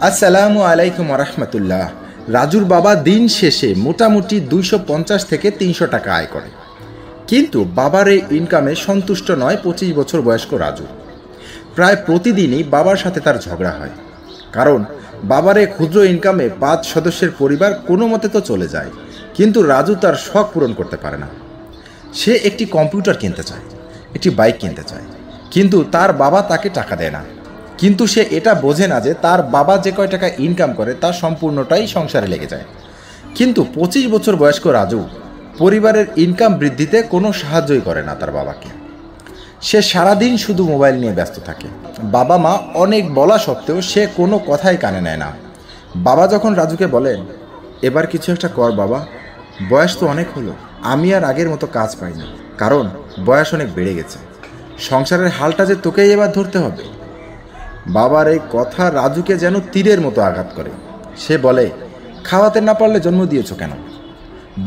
আসসালামু আলাইকুম রহমতুল্লাহ। রাজুর বাবা দিন শেষে মোটামুটি 250 থেকে 300 টাকা আয় করে, কিন্তু বাবার এই ইনকামে সন্তুষ্ট নয় 25 বছর বয়স্ক রাজু। প্রায় প্রতিদিনই বাবার সাথে তার ঝগড়া হয়, কারণ বাবার এই ক্ষুদ্র ইনকামে 5 সদস্যের পরিবার কোনো মতে তো চলে যায়, কিন্তু রাজু তার শখ পূরণ করতে পারে না। সে একটি কম্পিউটার কিনতে চায়, একটি বাইক কিনতে চায়, কিন্তু তার বাবা তাকে টাকা দেয় না। কিন্তু সে এটা বোঝে না যে তার বাবা যে কয় টাকা ইনকাম করে তা সম্পূর্ণটাই সংসারে লেগে যায়। কিন্তু 25 বছর বয়স্ক রাজু পরিবারের ইনকাম বৃদ্ধিতে কোনো সাহায্যই করে না তার বাবাকে। সে সারাদিন শুধু মোবাইল নিয়ে ব্যস্ত থাকে। বাবা মা অনেক বলা সত্ত্বেও সে কোনো কথাই কানে নেয় না। বাবা যখন রাজুকে বলেন, এবার কিছু একটা কর বাবা, বয়স তো অনেক হলো, আমি আর আগের মতো কাজ পাই না, কারণ বয়স অনেক বেড়ে গেছে, সংসারের হালটা যে তোকেই এবার ধরতে হবে। বাবার এই কথা রাজুকে যেন তীরের মতো আঘাত করে। সে বলে, খাওয়াতে না পারলে জন্ম দিয়েছ কেন?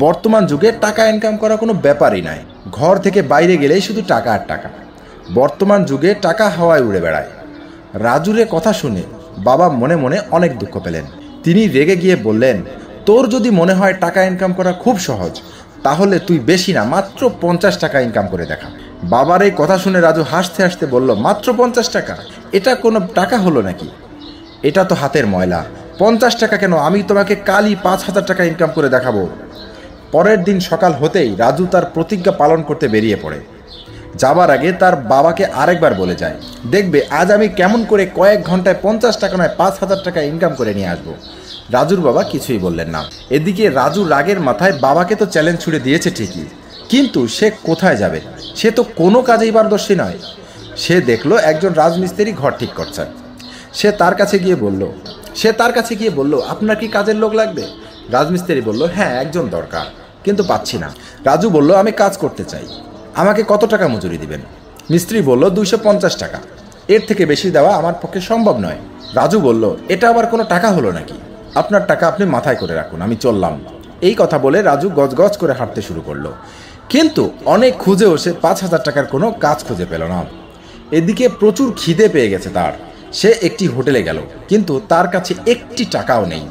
বর্তমান যুগে টাকা ইনকাম করা কোনো ব্যাপারই নাই, ঘর থেকে বাইরে গেলেই শুধু টাকা আর টাকা। বর্তমান যুগে টাকা হাওয়ায় উড়ে বেড়ায়। রাজুর কথা শুনে বাবা মনে মনে অনেক দুঃখ পেলেন। তিনি রেগে গিয়ে বললেন, তোর যদি মনে হয় টাকা ইনকাম করা খুব সহজ, তাহলে তুই বেশি না মাত্র 50 টাকা ইনকাম করে দেখা। বাবার এই কথা শুনে রাজু হাসতে হাসতে বলল, মাত্র 50 টাকা? এটা কোনো টাকা হলো নাকি? এটা তো হাতের ময়লা। 50 টাকা কেন, আমি তোমাকে কালই 5,000 টাকা ইনকাম করে দেখাবো। পরের দিন সকাল হতেই রাজু তার প্রতিজ্ঞা পালন করতে বেরিয়ে পড়ে। যাবার আগে তার বাবাকে আরেকবার বলে যায়, দেখবে আজ আমি কেমন করে কয়েক ঘন্টায় 50 টাকা নয় 5,000 টাকা ইনকাম করে নিয়ে আসবো। রাজুর বাবা কিছুই বললেন না। এদিকে রাজু রাগের মাথায় বাবাকে তো চ্যালেঞ্জ ছুড়ে দিয়েছে ঠিকই, কিন্তু সে কোথায় যাবে? সে তো কোনো কাজেই পারদর্শী নয়। সে দেখলো একজন রাজমিস্ত্রি ঘর ঠিক করছে। সে তার কাছে গিয়ে বলল, আপনার কি কাজের লোক লাগবে? রাজমিস্ত্রি বলল, হ্যাঁ, একজন দরকার, কিন্তু পাচ্ছি না। রাজু বলল, আমি কাজ করতে চাই, আমাকে কত টাকা মজুরি দিবেন? মিস্ত্রি বলল, 250 টাকা, এর থেকে বেশি দেওয়া আমার পক্ষে সম্ভব নয়। রাজু বলল, এটা আবার কোনো টাকা হলো নাকি? আপনার টাকা আপনি মাথায় করে রাখুন, আমি চললাম। এই কথা বলে রাজু গজগজ করে হাঁটতে শুরু করলো, কিন্তু অনেক খুঁজেও সে 5,000 টাকার কোনো কাজ খুঁজে পেল না। এদিকে প্রচুর খিদে পেয়ে গেছে তার। সে একটি হোটেলে গেল, কিন্তু তার কাছে একটি টাকাও নেই।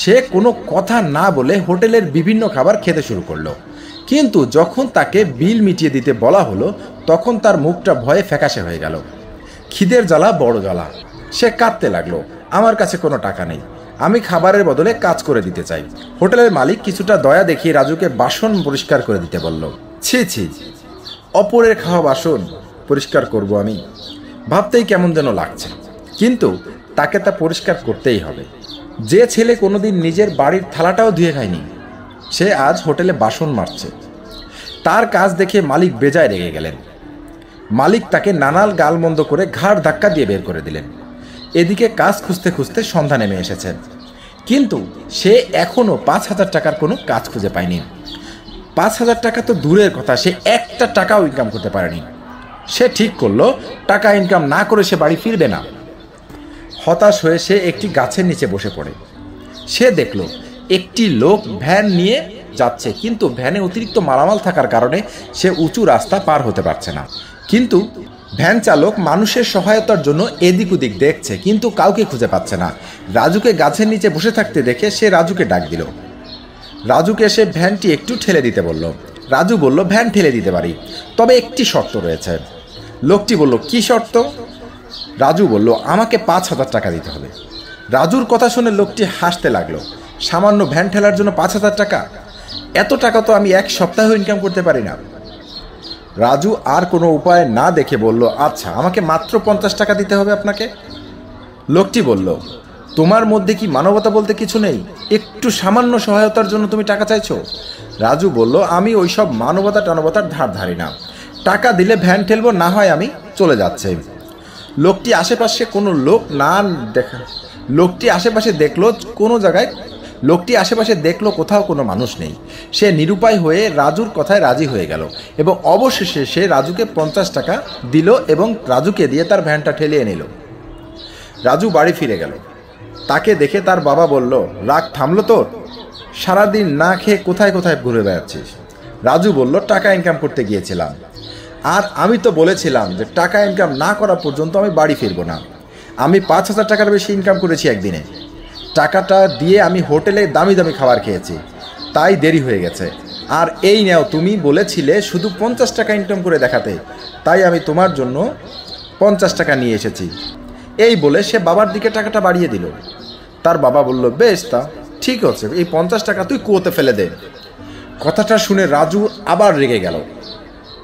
সে কোনো কথা না বলে হোটেলের বিভিন্ন খাবার খেতে শুরু করলো, কিন্তু যখন তাকে বিল মিটিয়ে দিতে বলা হলো, তখন তার মুখটা ভয়ে ফ্যাকাশে হয়ে গেল। খিদের জ্বালা বড় জ্বালা। সে কাঁদতে লাগলো, আমার কাছে কোনো টাকা নেই, আমি খাবারের বদলে কাজ করে দিতে চাই। হোটেলের মালিক কিছুটা দয়া দেখিয়ে রাজুকে বাসন পরিষ্কার করে দিতে বলল। ছি ছি, অপরের খাওয়া বাসন পরিষ্কার করব আমি? ভাবতেই কেমন যেন লাগছে, কিন্তু তাকে তা পরিষ্কার করতেই হবে। যে ছেলে কোনোদিন নিজের বাড়ির থালাটাও ধুয়ে খায়নি, সে আজ হোটেলে বাসন মাজছে। তার কাজ দেখে মালিক বেজায় রেগে গেলেন। মালিক তাকে নানাল গালমন্দ করে ঘাড় ধাক্কা দিয়ে বের করে দিলেন। এদিকে কাজ খুঁজতে খুঁজতে সন্ধ্যা নেমে এসেছে, কিন্তু সে এখনও 5,000 টাকার কোনো কাজ খুঁজে পায়নি। 5,000 টাকা তো দূরের কথা, সে একটা টাকাও ইনকাম করতে পারেনি। সে ঠিক করলো, টাকা ইনকাম না করে সে বাড়ি ফিরবে না। হতাশ হয়ে সে একটি গাছের নিচে বসে পড়ে। সে দেখল একটি লোক ভ্যান নিয়ে যাচ্ছে, কিন্তু ভ্যানে অতিরিক্ত মালামাল থাকার কারণে সে উঁচু রাস্তা পার হতে পারছে না। কিন্তু ভ্যান চালক মানুষের সহায়তার জন্য এদিক ওদিক দেখছে, কিন্তু কাউকে খুঁজে পাচ্ছে না। রাজুকে গাছের নিচে বসে থাকতে দেখে সে রাজুকে ডাক দিল। রাজুকে সে ভ্যানটি একটু ঠেলে দিতে বলল। রাজু বলল, ভ্যান ঠেলে দিতে পারি, তবে একটি শর্ত রয়েছে। লোকটি বলল, কি শর্ত? রাজু বলল, আমাকে 5,000 টাকা দিতে হবে। রাজুর কথা শুনে লোকটি হাসতে লাগলো। সামান্য ভ্যান ঠেলার জন্য 5,000 টাকা? এত টাকা তো আমি এক সপ্তাহে ইনকাম করতে পারি না। রাজু আর কোনো উপায় না দেখে বলল, আচ্ছা, আমাকে মাত্র 50 টাকা দিতে হবে আপনাকে। লোকটি বলল, তোমার মধ্যে কি মানবতা বলতে কিছু নেই? একটু সামান্য সহায়তার জন্য তুমি টাকা চাইছো? রাজু বলল, আমি ওইসব মানবতার ধার ধারি না, টাকা দিলে ভ্যান ঠেলবো, না হয় আমি চলে যাচ্ছি। লোকটি আশেপাশে দেখলো কোথাও কোনো মানুষ নেই। সে নিরুপায় হয়ে রাজুর কথায় রাজি হয়ে গেল, এবং অবশেষে সে রাজুকে 50 টাকা দিল এবং রাজুকে দিয়ে তার ভ্যানটা ঠেলিয়ে নিল। রাজু বাড়ি ফিরে গেল। তাকে দেখে তার বাবা বলল, রাগ থামলো তোর? সারাদিন না খেয়ে কোথায় কোথায় ঘুরে বেড়াচ্ছিস? রাজু বলল, টাকা ইনকাম করতে গিয়েছিলাম, আর আমি তো বলেছিলাম যে টাকা ইনকাম না করা পর্যন্ত আমি বাড়ি ফিরবো না। আমি 5,000 টাকার বেশি ইনকাম করেছি একদিনে। টাকাটা দিয়ে আমি হোটেলে দামি দামি খাবার খেয়েছি, তাই দেরি হয়ে গেছে। আর এই নাও, তুমি বলেছিলে শুধু 50 টাকা ইনকাম করে দেখাতে, তাই আমি তোমার জন্য 50 টাকা নিয়ে এসেছি। এই বলে সে বাবার দিকে টাকাটা বাড়িয়ে দিল। তার বাবা বলল, বেশ, তা ঠিক আছে, এই 50 টাকা তুই কুয়োতে ফেলে দে। কথাটা শুনে রাজু আবার রেগে গেল।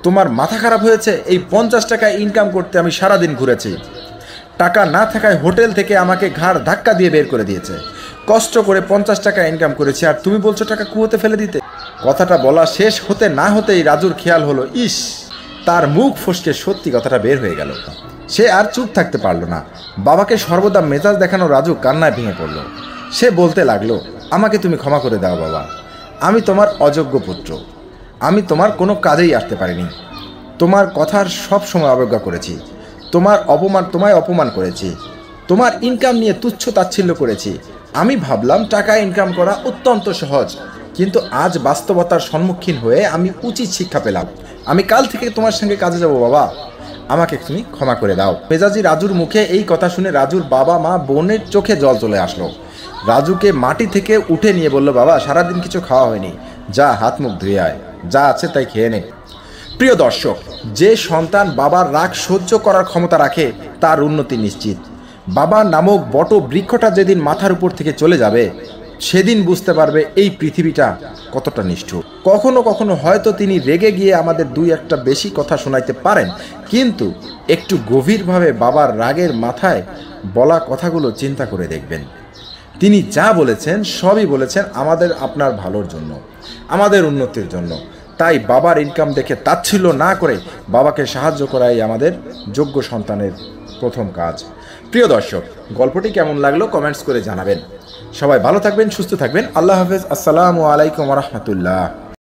তোমার মাথা খারাপ হয়েছে? এই 50 টাকা ইনকাম করতে আমি সারাদিন ঘুরেছি। টাকা না থাকায় হোটেল থেকে আমাকে ঘাড় ধাক্কা দিয়ে বের করে দিয়েছে। কষ্ট করে 50 টাকা ইনকাম করেছি, আর তুমি বলছো টাকা কুয়োতে ফেলে দিতে। কথাটা বলা শেষ হতে না হতেই রাজুর খেয়াল হলো, ইস, তার মুখ ফসকে সত্যি কথাটা বের হয়ে গেল। সে আর চুপ থাকতে পারল না। বাবাকে সর্বদা মেজাজ দেখানো রাজু কান্নায় ভেঙে পড়ল। সে বলতে লাগলো, আমাকে তুমি ক্ষমা করে দাও বাবা, আমি তোমার অযোগ্য পুত্র। আমি তোমার কোনো কাজেই আসতে পারিনি। তোমার কথার সব সময় অবজ্ঞা করেছি। তোমায় অপমান করেছি। তোমার ইনকাম নিয়ে তুচ্ছ তাচ্ছিল্য করেছি। আমি ভাবলাম টাকা ইনকাম করা অত্যন্ত সহজ, কিন্তু আজ বাস্তবতার সম্মুখীন হয়ে আমি উচিত শিক্ষা পেলাম। আমি কাল থেকে তোমার সঙ্গে কাজে যাব বাবা, আমাকে তুমি ক্ষমা করে দাও। মেজাজি রাজুর মুখে এই কথা শুনে রাজুর বাবা মা বোনের চোখে জল চলে আসলো। রাজুকে মাটি থেকে উঠে নিয়ে বলল, বাবা, সারাদিন কিছু খাওয়া হয়নি, যা হাত মুখ ধুয়ে আয়, যা আছে তাই খেয়ে নে। প্রিয় দর্শক, যে সন্তান বাবার রাগ সহ্য করার ক্ষমতা রাখে তার উন্নতি নিশ্চিত। বাবা নামক বট বৃক্ষটা যেদিন মাথার উপর থেকে চলে যাবে, সেদিন বুঝতে পারবে এই পৃথিবীটা কতটা নিষ্ঠুর। কখনো কখনো হয়তো তিনি রেগে গিয়ে আমাদের দুই একটা বেশি কথা শোনাইতে পারেন, কিন্তু একটু গভীরভাবে বাবার রাগের মাথায় বলা কথাগুলো চিন্তা করে দেখবেন। তিনি যা বলেছেন সবই বলেছেন আমাদের আপনার ভালোর জন্য, আমাদের উন্নতির জন্য। তাই বাবার ইনকাম দেখে তাচ্ছিল্য না করে বাবাকে সাহায্য করাই আমাদের যোগ্য সন্তানের প্রথম কাজ। প্রিয় দর্শক, গল্পটি কেমন লাগলো কমেন্টস করে জানাবেন। সবাই ভালো থাকবেন, সুস্থ থাকবেন। আল্লাহ হাফেজ। আসসালামু আলাইকুম ওয়া রাহমাতুল্লাহ।